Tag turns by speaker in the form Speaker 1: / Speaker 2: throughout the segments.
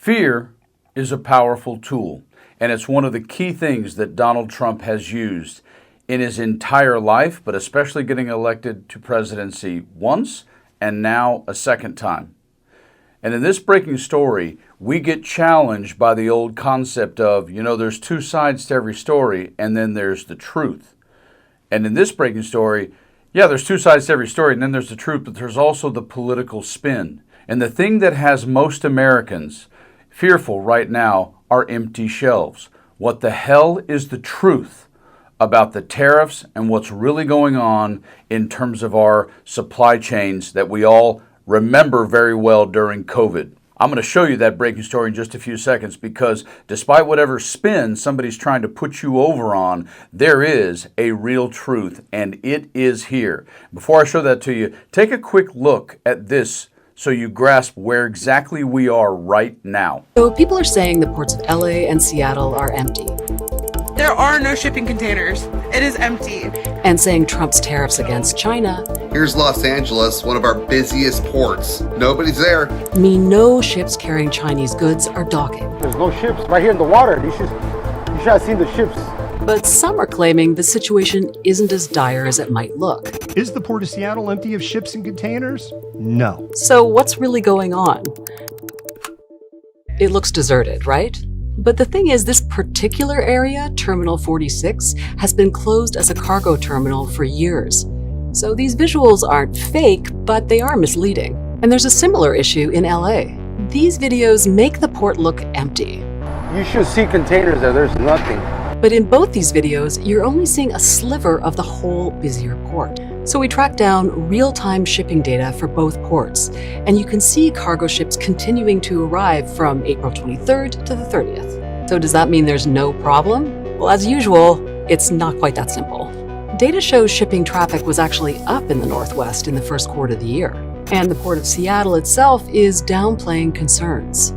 Speaker 1: Fear is a powerful tool, and it's one of the key things that Donald Trump has used in his entire life, but especially getting elected to presidency once and now a second time. And in this breaking story, we get challenged by the old concept of, there's two sides to every story, and then there's the truth. And in this breaking story, there's two sides to every story, and then there's the truth, but there's also the political spin. And the thing that has most Americans fearful right now are empty shelves. What the hell is the truth about the tariffs and what's really going on in terms of our supply chains that we all remember very well during COVID? I'm going to show you that breaking story in just a few seconds, because despite whatever spin somebody's trying to put you over on, there is a real truth, and it is here. Before I show that to you, take a quick look at this so you grasp where exactly we are right now.
Speaker 2: So people are saying the ports of LA and Seattle are empty.
Speaker 3: There are no shipping containers. It is empty.
Speaker 2: And saying Trump's tariffs against China.
Speaker 4: Here's Los Angeles, one of our busiest ports. Nobody's there.
Speaker 2: Mean no ships carrying Chinese goods are docking.
Speaker 5: There's no ships right here in the water. You should have seen the ships.
Speaker 2: But some are claiming the situation isn't as dire as it might look.
Speaker 6: Is the Port of Seattle empty of ships and containers? No.
Speaker 2: So what's really going on? It looks deserted, right? But the thing is, this particular area, Terminal 46, has been closed as a cargo terminal for years. So these visuals aren't fake, but they are misleading. And there's a similar issue in LA. These videos make the port look empty.
Speaker 5: You should see containers there. There's nothing.
Speaker 2: But in both these videos, you're only seeing a sliver of the whole busier port. So we tracked down real-time shipping data for both ports, and you can see cargo ships continuing to arrive from April 23rd to the 30th. So does that mean there's no problem? Well, as usual, it's not quite that simple. Data shows shipping traffic was actually up in the Northwest in the first quarter of the year, and the Port of Seattle itself is downplaying concerns.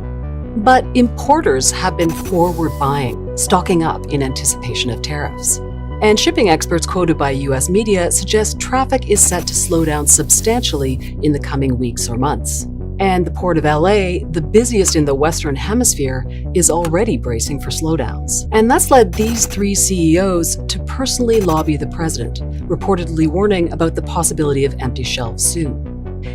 Speaker 2: But importers have been forward buying, stocking up in anticipation of tariffs. And shipping experts quoted by US media suggest traffic is set to slow down substantially in the coming weeks or months. And the Port of LA, the busiest in the Western Hemisphere, is already bracing for slowdowns. And that's led these three CEOs to personally lobby the president, reportedly warning about the possibility of empty shelves soon.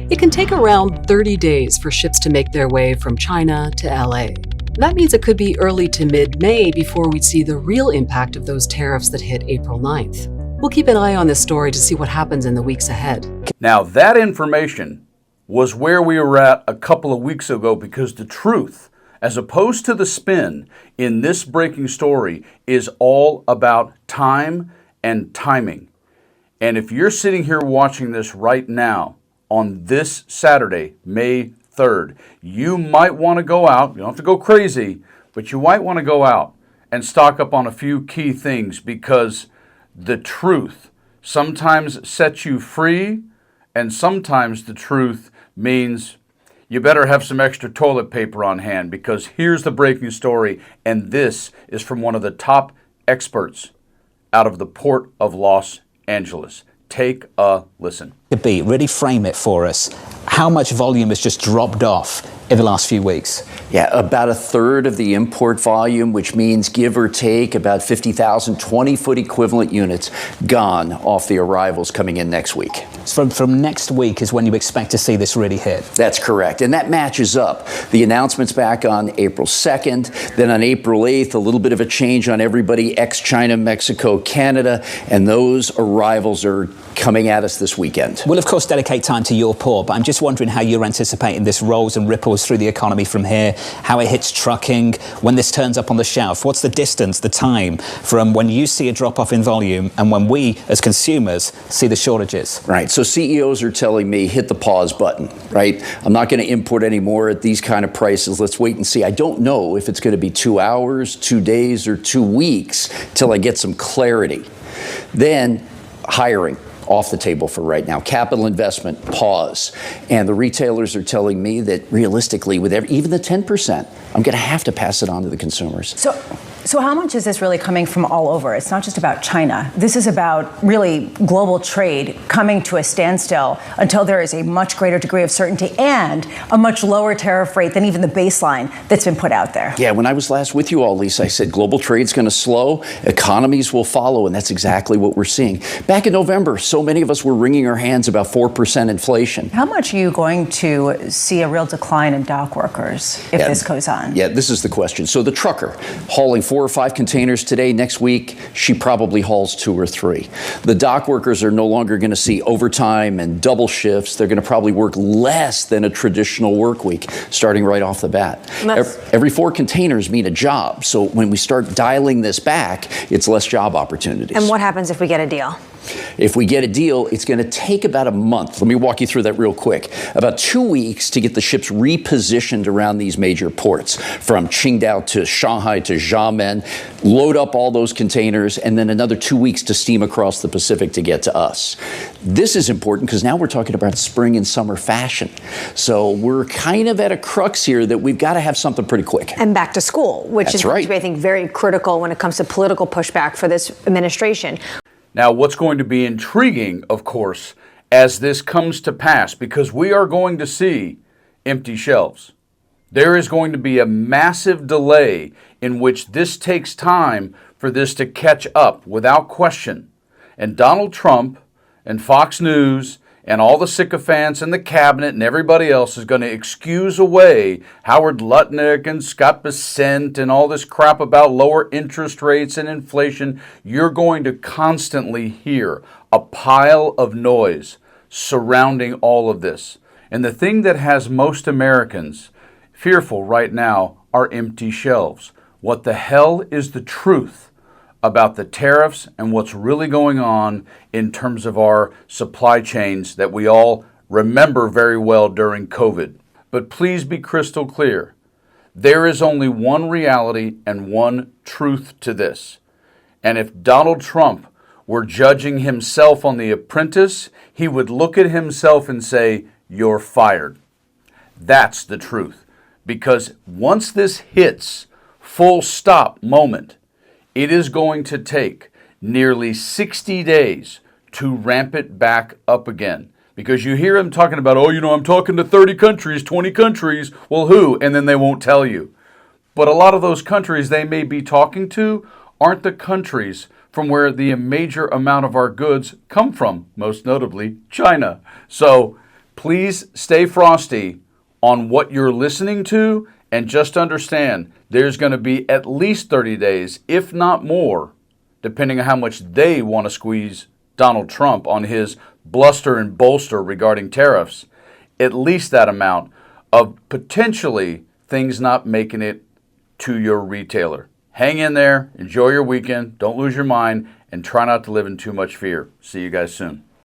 Speaker 2: It can take around 30 days for ships to make their way from China to LA. That means it could be early to mid-May before we'd see the real impact of those tariffs that hit April 9th. We'll keep an eye on this story to see what happens in the weeks ahead.
Speaker 1: Now, that information was where we were at a couple of weeks ago, because the truth, as opposed to the spin in this breaking story, is all about time and timing. And if you're sitting here watching this right now, on this Saturday, May 3rd, you might want to go out. You don't have to go crazy, but you might want to go out and stock up on a few key things, because the truth sometimes sets you free, and sometimes the truth means you better have some extra toilet paper on hand, because here's the breaking story, and this is from one of the top experts out of the Port of Los Angeles. Take a listen.
Speaker 7: Really frame it for us. How much volume has just dropped off in the last few weeks?
Speaker 8: Yeah, about a third of the import volume, which means give or take about 50,000 20-foot equivalent units gone off the arrivals coming in next week.
Speaker 7: From next week is when you expect to see this really hit?
Speaker 8: That's correct, and that matches up. The announcement's back on April 2nd, then on April 8th, a little bit of a change on everybody ex-China, Mexico, Canada, and those arrivals are coming at us this weekend.
Speaker 7: We'll, of course, dedicate time to your port, but I'm just wondering how you're anticipating this rolls and ripples through the economy from here, how it hits trucking, when this turns up on the shelf. What's the distance, the time from when you see a drop-off in volume and when we, as consumers, see the shortages?
Speaker 8: Right, so CEOs are telling me, hit the pause button, right? I'm not going to import anymore at these kind of prices. Let's wait and see. I don't know if it's going to be 2 hours, 2 days, or 2 weeks till I get some clarity. Then, hiring. Off the table for right now. Capital investment, pause. And the retailers are telling me that realistically, with even the 10%, I'm going to have to pass it on to the consumers.
Speaker 9: So So how much is this really coming from all over? It's not just about China. This is about really global trade coming to a standstill until there is a much greater degree of certainty and a much lower tariff rate than even the baseline that's been put out there.
Speaker 8: Yeah, when I was last with you all, Lisa, I said global trade's going to slow, economies will follow, and that's exactly what we're seeing. Back in November, so many of us were wringing our hands about 4% inflation.
Speaker 9: How much are you going to see a real decline in dock workers if this goes on?
Speaker 8: Yeah, this is the question. So the trucker hauling 4 or 5 containers today, next week, she probably hauls 2 or 3. The dock workers are no longer going to see overtime and double shifts. They're going to probably work less than a traditional work week, starting right off the bat. Every 4 containers mean a job. So when we start dialing this back, it's less job opportunities.
Speaker 10: And what happens if we get a deal?
Speaker 8: If we get a deal, it's going to take about a month. Let me walk you through that real quick. About 2 weeks to get the ships repositioned around these major ports, from Qingdao to Shanghai to Xiamen, load up all those containers, and then another 2 weeks to steam across the Pacific to get to us. This is important because now we're talking about spring and summer fashion. So we're kind of at a crux here that we've got to have something pretty quick.
Speaker 10: And back to school, which is going to be, I think, very critical when it comes to political pushback for this administration.
Speaker 1: Now, what's going to be intriguing, of course, as this comes to pass, because we are going to see empty shelves. There is going to be a massive delay in which this takes time for this to catch up, without question. And Donald Trump and Fox News and all the sycophants and the cabinet and everybody else is going to excuse away Howard Lutnick and Scott Bessent and all this crap about lower interest rates and inflation. You're going to constantly hear a pile of noise surrounding all of this. And the thing that has most Americans fearful right now are empty shelves. What the hell is the truth about the tariffs and what's really going on in terms of our supply chains that we all remember very well during COVID? But please be crystal clear. There is only one reality and one truth to this. And if Donald Trump were judging himself on The Apprentice, he would look at himself and say, "You're fired." That's the truth. Because once this hits full stop moment, it is going to take nearly 60 days to ramp it back up again. Because you hear him talking about, I'm talking to 30 countries, 20 countries. Well, who? And then they won't tell you. But a lot of those countries they may be talking to aren't the countries from where the major amount of our goods come from, most notably China. So please stay frosty on what you're listening to, and just understand there's going to be at least 30 days, if not more, depending on how much they want to squeeze Donald Trump on his bluster and bolster regarding tariffs, at least that amount of potentially things not making it to your retailer. Hang in there, enjoy your weekend, don't lose your mind, and try not to live in too much fear. See you guys soon.